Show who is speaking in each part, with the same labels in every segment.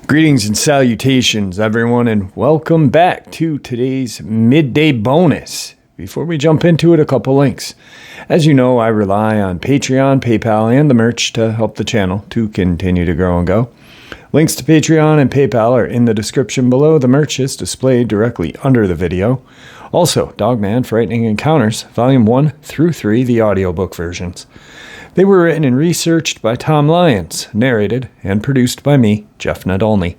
Speaker 1: Greetings and salutations, everyone, and welcome back to today's midday bonus. Before we jump into it, a couple links. As you know, I rely on Patreon, PayPal, and the merch to help the channel to continue to grow and go. Links to Patreon and PayPal are in the description below. The merch is displayed directly under the video. Also, Dogman Frightening Encounters, Volume 1 through 3, the audiobook versions. They were written and researched by Tom Lyons, narrated and produced by me, Jeff Nadolny.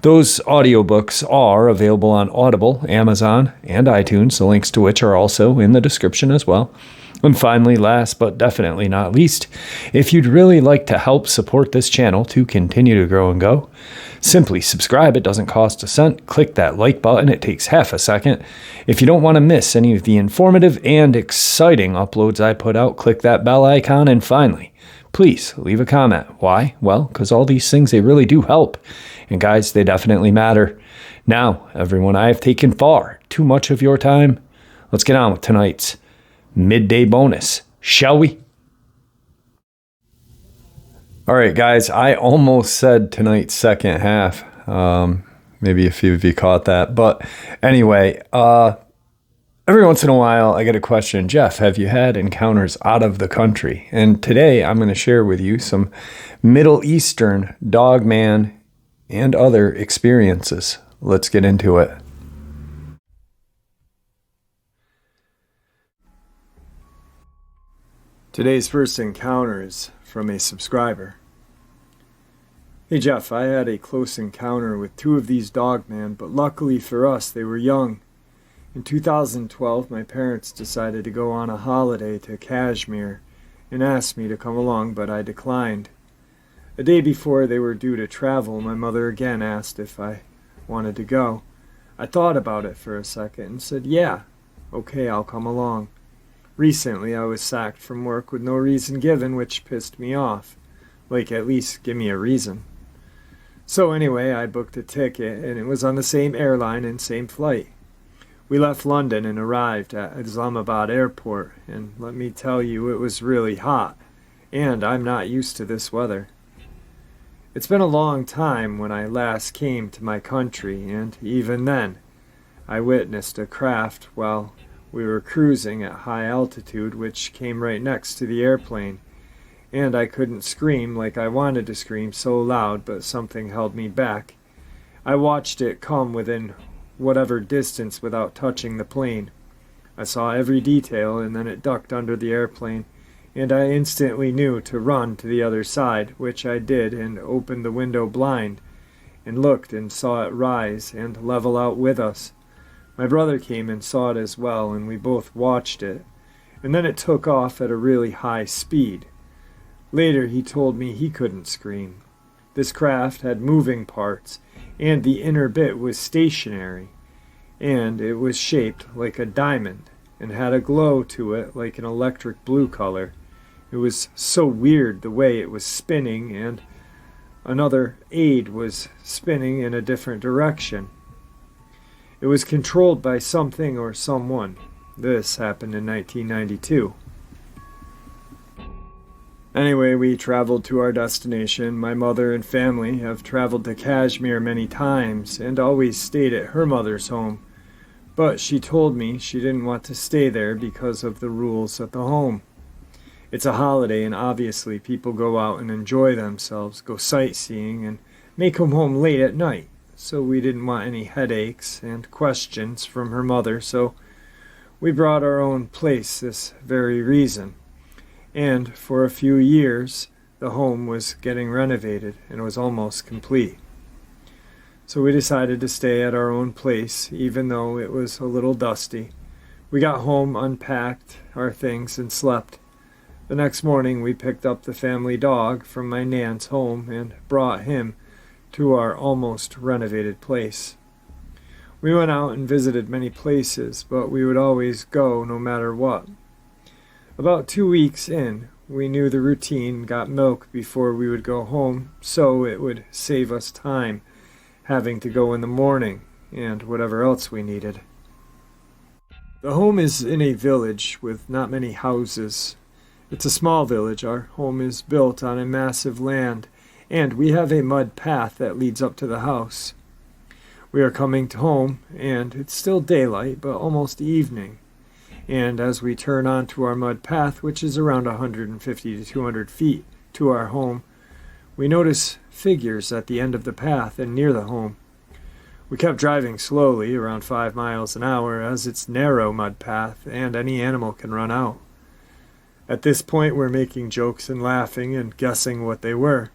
Speaker 1: Those audiobooks are available on Audible, Amazon, and iTunes, the links to which are also in the description as well. And finally, last but definitely not least, if you'd really like to help support this channel to continue to grow and go, simply subscribe. It doesn't cost a cent. Click that like button. It takes half a second. If you don't want to miss any of the informative and exciting uploads I put out, click that bell icon. And finally, please leave a comment. Why? Well, because all these things, they really do help. And guys, they definitely matter. Now, everyone, I have taken far too much of your time. Let's get on with tonight's midday bonus, shall we? All right, guys, I almost said tonight's second half. Maybe a few of you caught that. But anyway, every once in a while, I get a question, Jeff, have you had encounters out of the country? And today I'm going to share with you some Middle Eastern Dogman and other experiences. Let's get into it. Today's first encounter is from a subscriber. Hey Jeff, I had a close encounter with two of these dogmen, but luckily for us, they were young. In 2012, my parents decided to go on a holiday to Cashmere and asked me to come along, but I declined. A day before they were due to travel, my mother again asked if I wanted to go. I thought about it for a second and said, yeah, okay, I'll come along. Recently, I was sacked from work with no reason given, which pissed me off. Like, at least give me a reason. So anyway, I booked a ticket, and it was on the same airline and same flight. We left London and arrived at Islamabad airport, and let me tell you, it was really hot, and I'm not used to this weather. It's been a long time when I last came to my country, and even then, I witnessed a craft while we were cruising at high altitude, which came right next to the airplane, and I couldn't scream like I wanted to scream so loud, but something held me back. I watched it come within whatever distance without touching the plane. I saw every detail, and then it ducked under the airplane, and I instantly knew to run to the other side, which I did, and opened the window blind, and looked and saw it rise and level out with us. My brother came and saw it as well, and we both watched it, and then it took off at a really high speed. Later he told me he couldn't scream. This craft had moving parts, and the inner bit was stationary, and it was shaped like a diamond, and had a glow to it like an electric blue color. It was so weird the way it was spinning, and another aid was spinning in a different direction. It was controlled by something or someone. This happened in 1992. Anyway, we traveled to our destination. My mother and family have traveled to Cashmere many times and always stayed at her mother's home. But she told me she didn't want to stay there because of the rules at the home. It's a holiday, and obviously people go out and enjoy themselves, go sightseeing, and make them home late at night. So we didn't want any headaches and questions from her mother, so we brought our own place this very reason. And for a few years, the home was getting renovated and was almost complete. So we decided to stay at our own place, even though it was a little dusty. We got home, unpacked our things, and slept. The next morning, we picked up the family dog from my nan's home and brought him to our almost renovated place. We went out and visited many places, but we would always go no matter what. About 2 weeks in, we knew the routine, got milk before we would go home, so it would save us time having to go in the morning and whatever else we needed. The home is in a village with not many houses. It's a small village. Our home is built on a massive land, and we have a mud path that leads up to the house. We are coming home, and it's still daylight, but almost evening. And as we turn onto our mud path, which is around 150 to 200 feet to our home, we notice figures at the end of the path and near the home. We kept driving slowly, around 5 miles an hour, as it's narrow mud path and any animal can run out. At this point, we're making jokes and laughing and guessing what they were.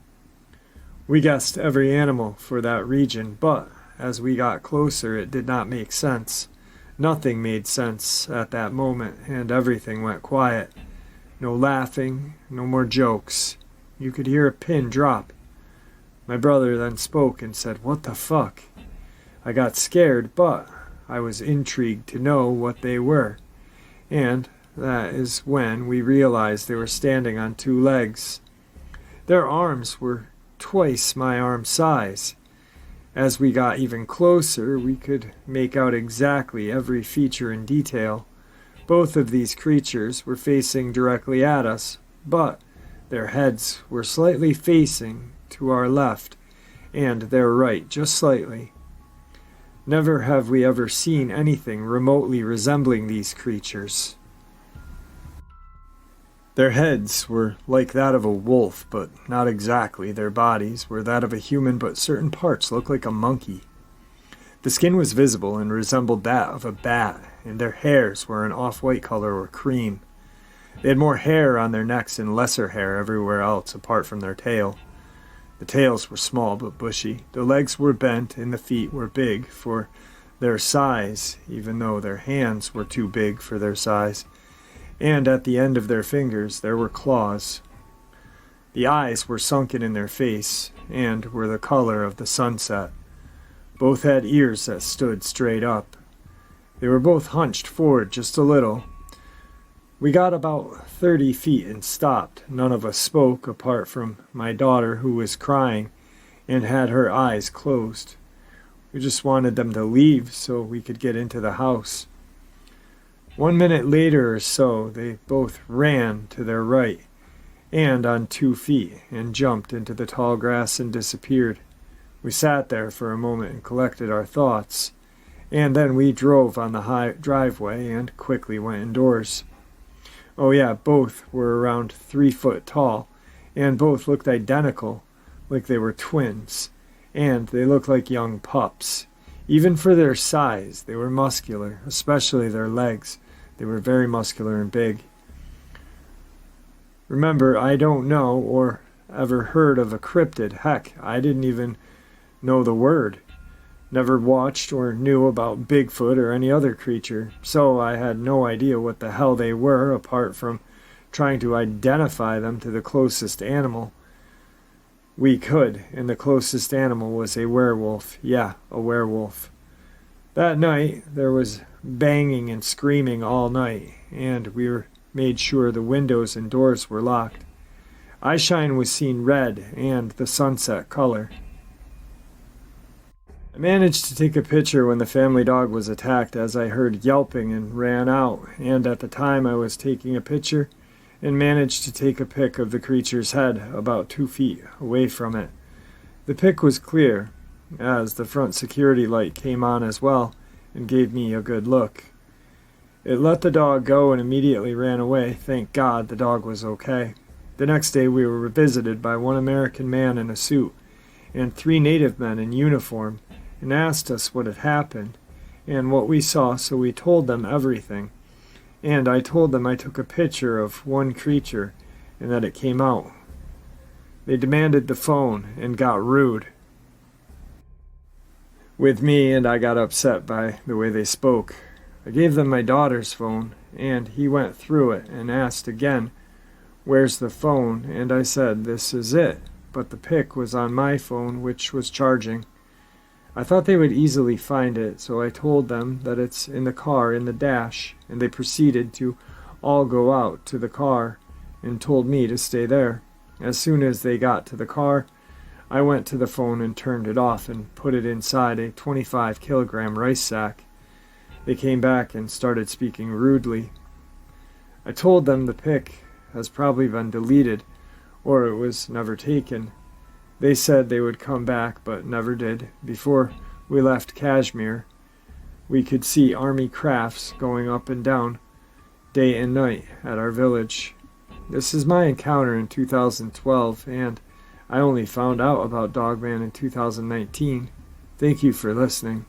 Speaker 1: We guessed every animal for that region, but as we got closer, it did not make sense. Nothing made sense at that moment, and everything went quiet. No laughing, no more jokes. You could hear a pin drop. My brother then spoke and said, "What the fuck?" I got scared, but I was intrigued to know what they were. And that is when we realized they were standing on 2 legs. Their arms were twice my arm size. As we got even closer, we could make out exactly every feature in detail. Both of these creatures were facing directly at us, but their heads were slightly facing to our left and their right, just slightly. Never have we ever seen anything remotely resembling these creatures. Their heads were like that of a wolf, but not exactly. Their bodies were that of a human, but certain parts looked like a monkey. The skin was visible and resembled that of a bat, and their hairs were an off-white color or cream. They had more hair on their necks and lesser hair everywhere else apart from their tail. The tails were small but bushy. The legs were bent and the feet were big for their size, even though their hands were too big for their size. And at the end of their fingers there were claws. The eyes were sunken in their face and were the color of the sunset. Both had ears that stood straight up. They were both hunched forward just a little. We got about 30 feet and stopped. None of us spoke apart from my daughter, who was crying and had her eyes closed. We just wanted them to leave so we could get into the house. 1 minute later or so, they both ran to their right and on 2 feet and jumped into the tall grass and disappeared. We sat there for a moment and collected our thoughts, and then we drove on the high driveway and quickly went indoors. Oh yeah, both were around 3 foot tall, and both looked identical, like they were twins, and they looked like young pups. Even for their size, they were muscular, especially their legs. They were very muscular and big. Remember, I don't know or ever heard of a cryptid. Heck, I didn't even know the word. Never watched or knew about Bigfoot or any other creature, so I had no idea what the hell they were apart from trying to identify them to the closest animal we could, and the closest animal was a werewolf. Yeah, a werewolf. That night, there was banging and screaming all night, and we made sure the windows and doors were locked. Eyeshine was seen red and the sunset color. I managed to take a picture when the family dog was attacked, as I heard yelping and ran out, and at the time I was taking a picture and managed to take a pic of the creature's head about 2 feet away from it. The pic was clear, as the front security light came on as well and gave me a good look. It let the dog go and immediately ran away. Thank God the dog was okay. The next day we were visited by one American man in a suit and 3 native men in uniform, and asked us what had happened and what we saw, so we told them everything. And I told them I took a picture of one creature and that it came out. They demanded the phone and got rude with me, and I got upset by the way they spoke. I gave them my daughter's phone, and he went through it and asked again, "Where's the phone?" And I said, "This is it," but the pic was on my phone, which was charging. I thought they would easily find it, so I told them that it's in the car in the dash, and they proceeded to all go out to the car and told me to stay there. As soon as they got to the car, I went to the phone and turned it off and put it inside a 25-kilogram rice sack. They came back and started speaking rudely. I told them the pic has probably been deleted, or it was never taken. They said they would come back, but never did. Before we left Cashmere, we could see army crafts going up and down day and night at our village. This is my encounter in 2012, and I only found out about Dogman in 2019. Thank you for listening.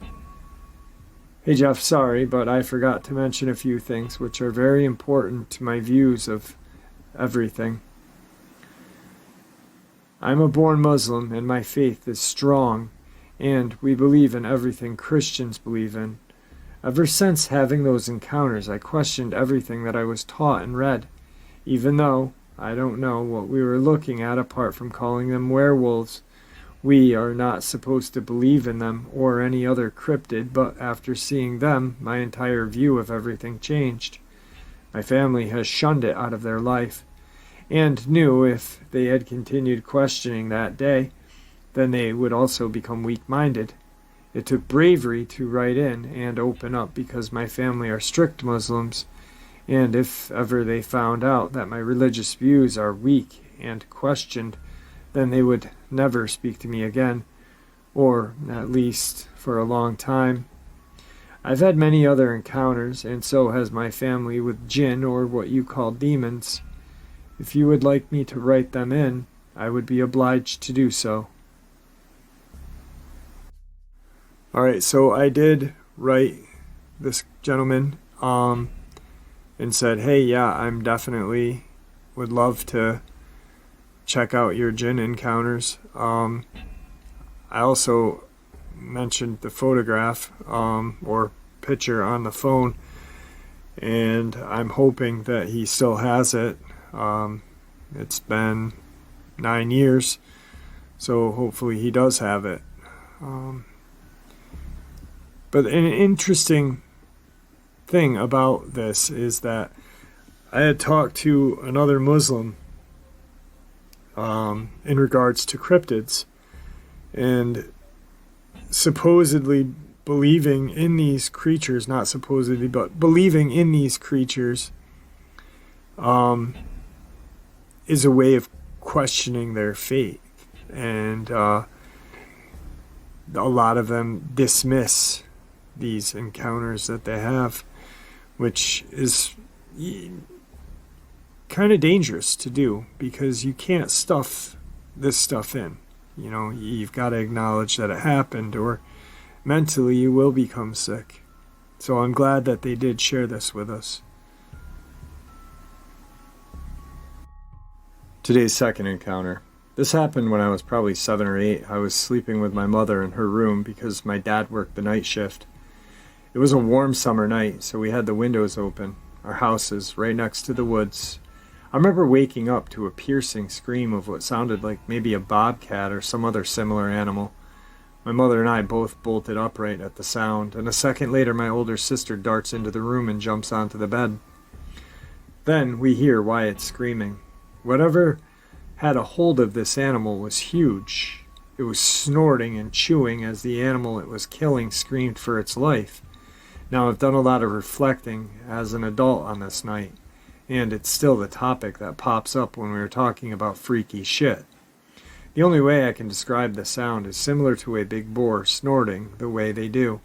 Speaker 1: Hey Jeff, sorry, but I forgot to mention a few things which are very important to my views of everything. I'm a born Muslim, and my faith is strong, and we believe in everything Christians believe in. Ever since having those encounters, I questioned everything that I was taught and read, even though I don't know what we were looking at apart from calling them werewolves. We are not supposed to believe in them or any other cryptid, but after seeing them, my entire view of everything changed. My family has shunned it out of their life, and knew if they had continued questioning that day, then they would also become weak-minded. It took bravery to write in and open up because my family are strict Muslims, and if ever they found out that my religious views are weak and questioned, then they would never speak to me again, or at least for a long time. I've had many other encounters, and so has my family, with jinn, or what you call demons. If you would like me to write them in, I would be obliged to do so. Alright, so I did write this gentleman and said, hey, yeah, I'm definitely would love to check out your jinn encounters. I also mentioned the photograph or picture on the phone, and I'm hoping that he still has it. It's been 9 years, so hopefully he does have it. But an interesting thing about this is that I had talked to another Muslim in regards to cryptids, and supposedly believing in these creatures, not supposedly, but believing in these creatures is a way of questioning their faith, and a lot of them dismiss these encounters that they have, which is kind of dangerous to do because you can't stuff this stuff in. You know, you've got to acknowledge that it happened, or mentally you will become sick. So I'm glad that they did share this with us. Today's second encounter. This happened when I was probably 7 or 8. I was sleeping with my mother in her room because my dad worked the night shift. It was a warm summer night, so we had the windows open. Our house is right next to the woods. I remember waking up to a piercing scream of what sounded like maybe a bobcat or some other similar animal. My mother and I both bolted upright at the sound, and a second later my older sister darts into the room and jumps onto the bed. Then we hear Wyatt screaming. Whatever had a hold of this animal was huge. It was snorting and chewing as the animal it was killing screamed for its life. Now, I've done a lot of reflecting as an adult on this night, and it's still the topic that pops up when we were talking about freaky shit. The only way I can describe the sound is similar to a big boar snorting the way they do.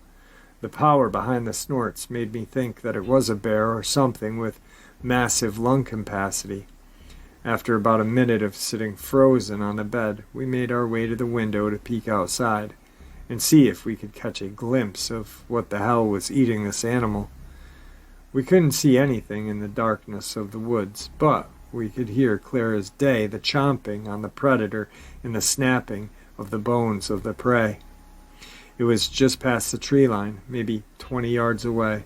Speaker 1: The power behind the snorts made me think that it was a bear or something with massive lung capacity. After about a minute of sitting frozen on the bed, we made our way to the window to peek outside and see if we could catch a glimpse of what the hell was eating this animal. We couldn't see anything in the darkness of the woods, but we could hear clear as day the chomping on the predator and the snapping of the bones of the prey. It was just past the tree line, maybe 20 yards away.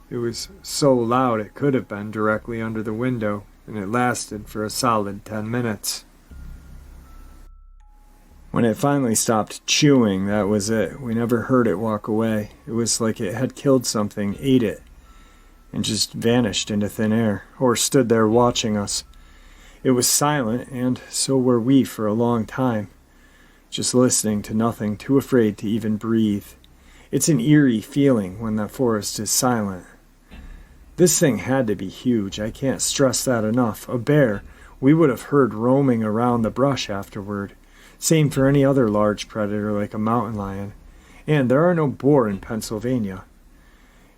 Speaker 1: It was so loud it could have been directly under the window, and it lasted for a solid 10 minutes. When it finally stopped chewing, that was it. We never heard it walk away. It was like it had killed something, ate it, and just vanished into thin air, or stood there watching us. It was silent, and so were we for a long time, just listening to nothing, too afraid to even breathe. It's an eerie feeling when the forest is silent. This thing had to be huge, I can't stress that enough. A bear we would have heard roaming around the brush afterward. Same for any other large predator like a mountain lion. And there are no boar in Pennsylvania.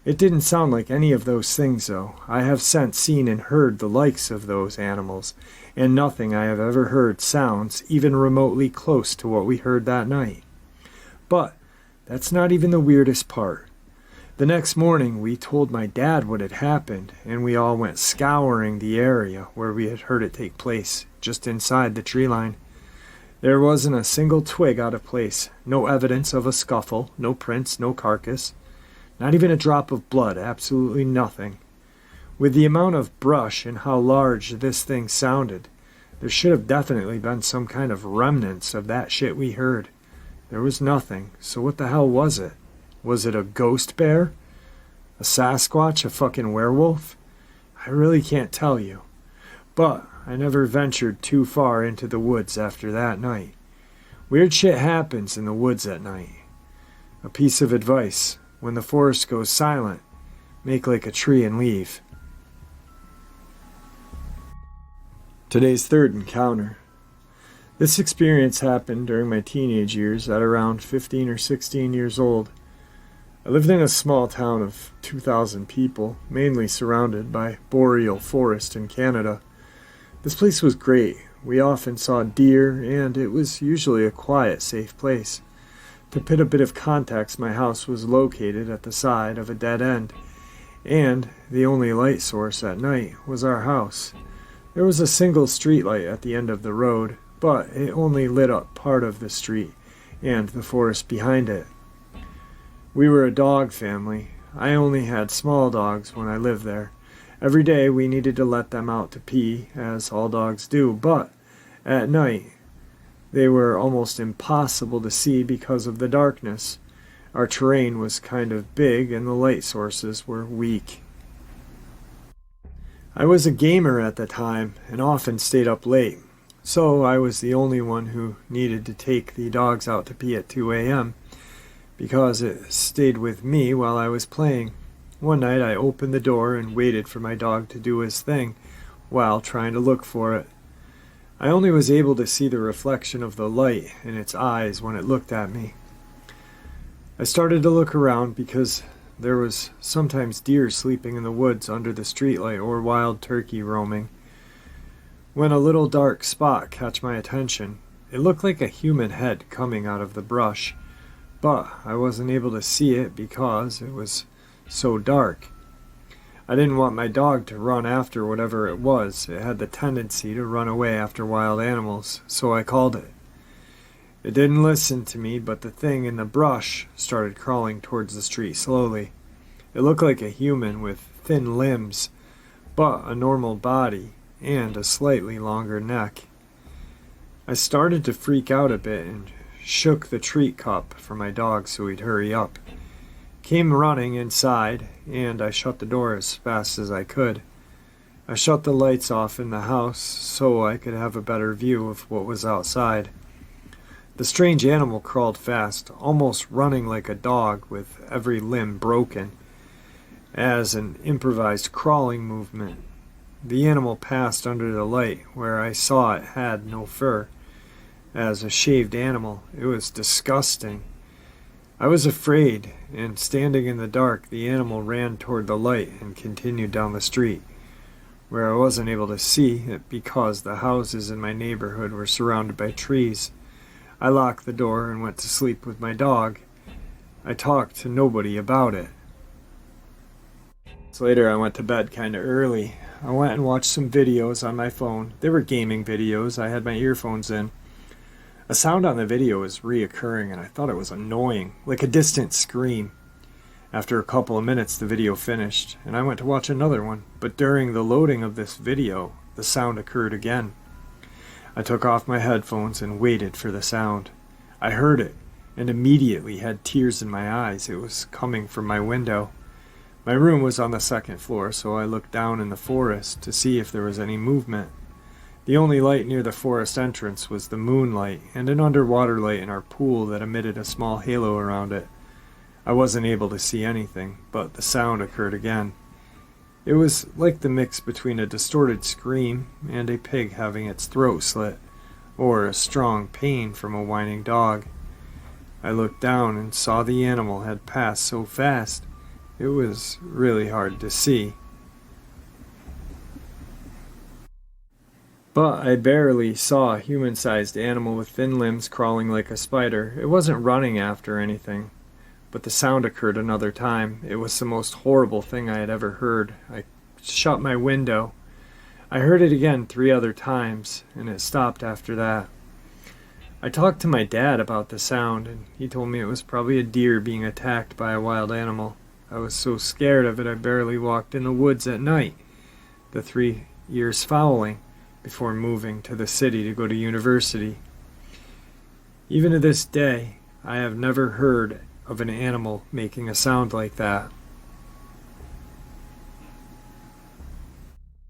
Speaker 1: It didn't sound like any of those things, though. I have since seen and heard the likes of those animals, and nothing I have ever heard sounds even remotely close to what we heard that night. But that's not even the weirdest part. The next morning, we told my dad what had happened, and we all went scouring the area where we had heard it take place, just inside the tree line. There wasn't a single twig out of place, no evidence of a scuffle, no prints, no carcass. Not even a drop of blood, absolutely nothing. With the amount of brush and how large this thing sounded, there should have definitely been some kind of remnants of that shit we heard. There was nothing, so what the hell was it? Was it a ghost bear? A Sasquatch? A fucking werewolf? I really can't tell you. But I never ventured too far into the woods after that night. Weird shit happens in the woods at night. A piece of advice: when the forest goes silent, make like a tree and leave. Today's third encounter. This experience happened during my teenage years at around 15 or 16 years old. I lived in a small town of 2,000 people, mainly surrounded by boreal forest in Canada. This place was great. We often saw deer, and it was usually a quiet, safe place. To put a bit of context, my house was located at the side of a dead end, and the only light source at night was our house. There was a single streetlight at the end of the road, but it only lit up part of the street and the forest behind it. We were a dog family. I only had small dogs when I lived there. Every day we needed to let them out to pee, as all dogs do, but at night they were almost impossible to see because of the darkness. Our terrain was kind of big and the light sources were weak. I was a gamer at the time and often stayed up late, so I was the only one who needed to take the dogs out to pee at 2 a.m. because it stayed with me while I was playing. One night I opened the door and waited for my dog to do his thing while trying to look for it. I only was able to see the reflection of the light in its eyes when it looked at me. I started to look around because there was sometimes deer sleeping in the woods under the streetlight or wild turkey roaming. When a little dark spot caught my attention, it looked like a human head coming out of the brush, but I wasn't able to see it because it was so dark. I didn't want my dog to run after whatever it was. It had the tendency to run away after wild animals, so I called it. It didn't listen to me, but the thing in the brush started crawling towards the street slowly. It looked like a human with thin limbs, but a normal body and a slightly longer neck. I started to freak out a bit and shook the treat cup for my dog so he'd hurry up. Came running inside, and I shut the door as fast as I could. I shut the lights off in the house so I could have a better view of what was outside. The strange animal crawled fast, almost running like a dog with every limb broken, as an improvised crawling movement. The animal passed under the light where I saw it had no fur. As a shaved animal, it was disgusting. I was afraid, and standing in the dark, the animal ran toward the light and continued down the street, where I wasn't able to see it because the houses in my neighborhood were surrounded by trees. I locked the door and went to sleep with my dog. I talked to nobody about it. So later I went to bed kinda early. I went and watched some videos on my phone. They were gaming videos. I had my earphones in. A sound on the video was reoccurring and I thought it was annoying, like a distant scream. After a couple of minutes the video finished and I went to watch another one, but during the loading of this video, the sound occurred again. I took off my headphones and waited for the sound. I heard it and immediately had tears in my eyes. It was coming from my window. My room was on the second floor, so I looked down in the forest to see if there was any movement. The only light near the forest entrance was the moonlight and an underwater light in our pool that emitted a small halo around it. I wasn't able to see anything, but the sound occurred again. It was like the mix between a distorted scream and a pig having its throat slit, or a strong pain from a whining dog. I looked down and saw the animal had passed so fast, it was really hard to see. But I barely saw a human-sized animal with thin limbs crawling like a spider. It wasn't running after anything. But the sound occurred another time. It was the most horrible thing I had ever heard. I shut my window. I heard it again 3 other times, and it stopped after that. I talked to my dad about the sound, and he told me it was probably a deer being attacked by a wild animal. I was so scared of it I barely walked in the woods at night, the 3 years following, before moving to the city to go to university. Even to this day, I have never heard of an animal making a sound like that.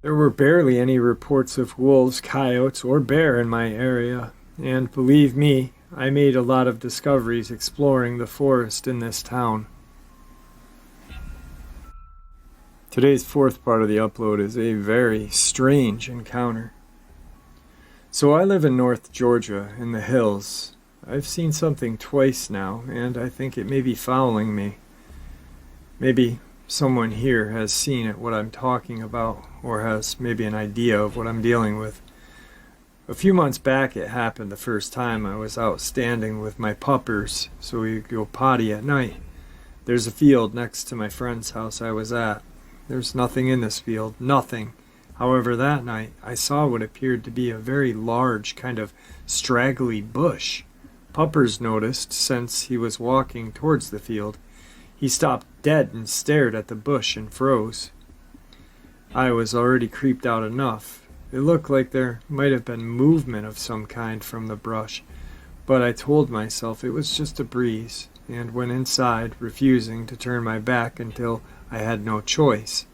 Speaker 1: There were barely any reports of wolves, coyotes, or bear in my area, and believe me, I made a lot of discoveries exploring the forest in this town. Today's 4th part of the upload is a very strange encounter. So I live in North Georgia, in the hills. I've seen something twice now, and I think it may be following me. Maybe someone here has seen it, what I'm talking about, or has maybe an idea of what I'm dealing with. A few months back it happened the first time. I was out standing with my puppers, so we could go potty at night. There's a field next to my friend's house I was at. There's nothing in this field, nothing. However, that night, I saw what appeared to be a very large, kind of straggly bush. Puppers noticed, since he was walking towards the field. He stopped dead and stared at the bush and froze. I was already creeped out enough. It looked like there might have been movement of some kind from the brush, but I told myself it was just a breeze, and went inside, refusing to turn my back until I had no choice.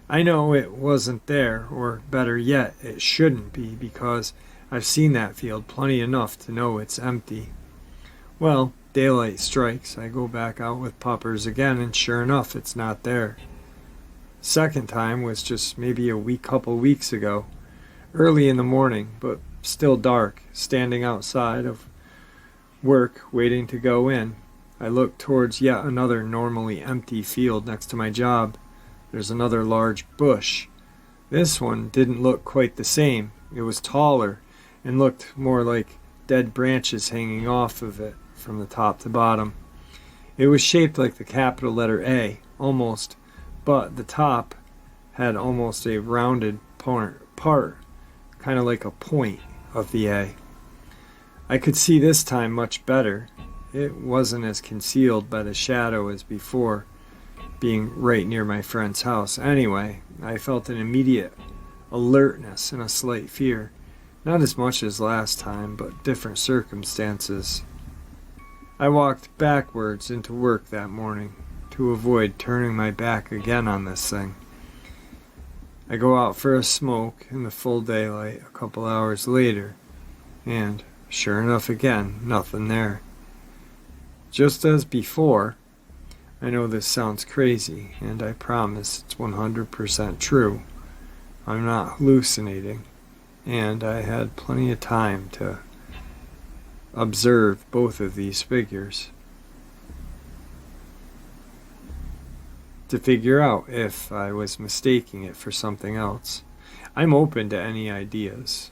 Speaker 1: I know it wasn't there, or better yet, it shouldn't be, because I've seen that field plenty enough to know it's empty. Well, daylight strikes, I go back out with puppers again, and sure enough, it's not there. Second time was just maybe couple weeks ago, early in the morning, but still dark, standing outside of work, waiting to go in. I look towards yet another normally empty field next to my job. There's another large bush. This one didn't look quite the same. It was taller and looked more like dead branches hanging off of it from the top to bottom. It was shaped like the capital letter A, almost, but the top had almost a rounded part, kind of like a point of the A. I could see this time much better. It wasn't as concealed by the shadow as before, being right near my friend's house. Anyway, I felt an immediate alertness and a slight fear. Not as much as last time, but different circumstances. I walked backwards into work that morning to avoid turning my back again on this thing. I go out for a smoke in the full daylight a couple hours later, and sure enough again, nothing there. Just as before, I know this sounds crazy, and I promise it's 100% true. I'm not hallucinating, and I had plenty of time to observe both of these figures, to figure out if I was mistaking it for something else. I'm open to any ideas.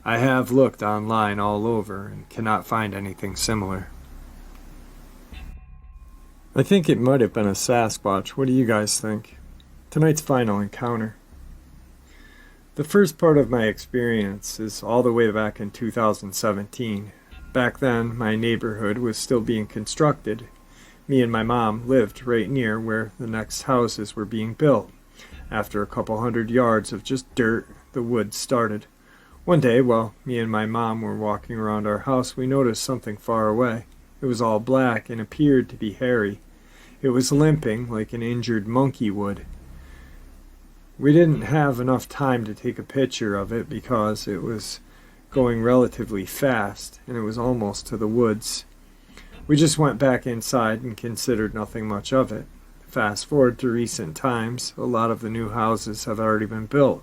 Speaker 1: I have looked online all over and cannot find anything similar. I think it might have been a Sasquatch. What do you guys think? Tonight's final encounter. The first part of my experience is all the way back in 2017. Back then, my neighborhood was still being constructed. Me and my mom lived right near where the next houses were being built. After a couple 100 yards of just dirt, the woods started. One day, while me and my mom were walking around our house, we noticed something far away. It was all black and appeared to be hairy. It was limping like an injured monkey would. We didn't have enough time to take a picture of it because it was going relatively fast and it was almost to the woods. We just went back inside and considered nothing much of it. Fast forward to recent times, a lot of the new houses have already been built.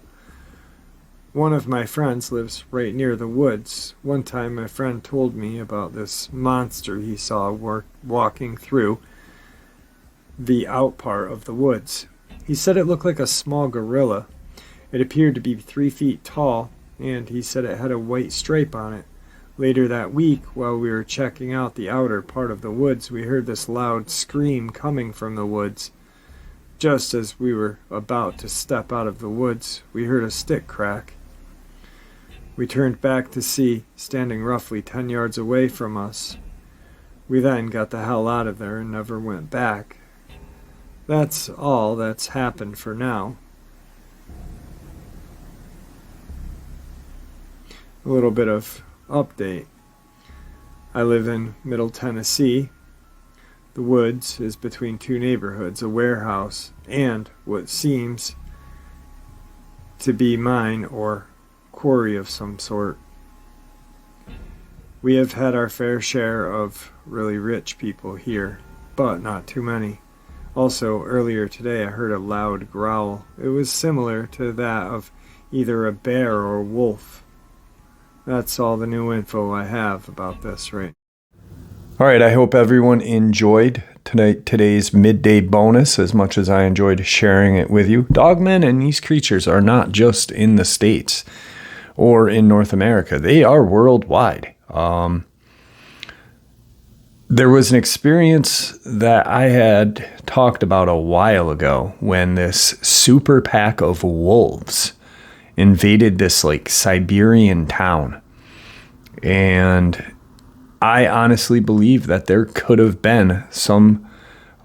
Speaker 1: One of my friends lives right near the woods. One time my friend told me about this monster he saw walking through the out part of the woods. He said it looked like a small gorilla. It appeared to be 3 feet tall, and he said it had a white stripe on it. Later that week, while we were checking out the outer part of the woods, we heard this loud scream coming from the woods. Just as we were about to step out of the woods, we heard a stick crack. We turned back to see, standing roughly 10 yards away from us. We then got the hell out of there and never went back. That's all that's happened for now. A little bit of update. I live in Middle Tennessee. The woods is between 2 neighborhoods, a warehouse, and what seems to be mine or quarry of some sort. We have had our fair share of really rich people here, but not too many. Also, earlier today I heard a loud growl. It was similar to that of either a bear or a wolf. That's all the new info I have about this right now. All right, I hope everyone enjoyed today's midday bonus as much as I enjoyed sharing it with you. Dogmen and these creatures are not just in the States or in North America. They are worldwide. There was an experience that I had talked about a while ago when this super pack of wolves invaded this like Siberian town. And I honestly believe that there could have been some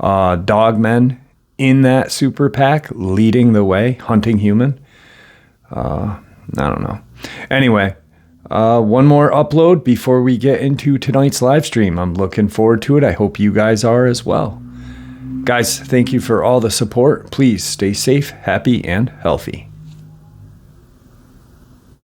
Speaker 1: dogmen in that super pack leading the way, hunting human. I don't know. Anyway, one more upload before we get into tonight's live stream. I'm looking forward to it. I hope you guys are as well. Guys, thank you for all the support. Please stay safe, happy, and healthy.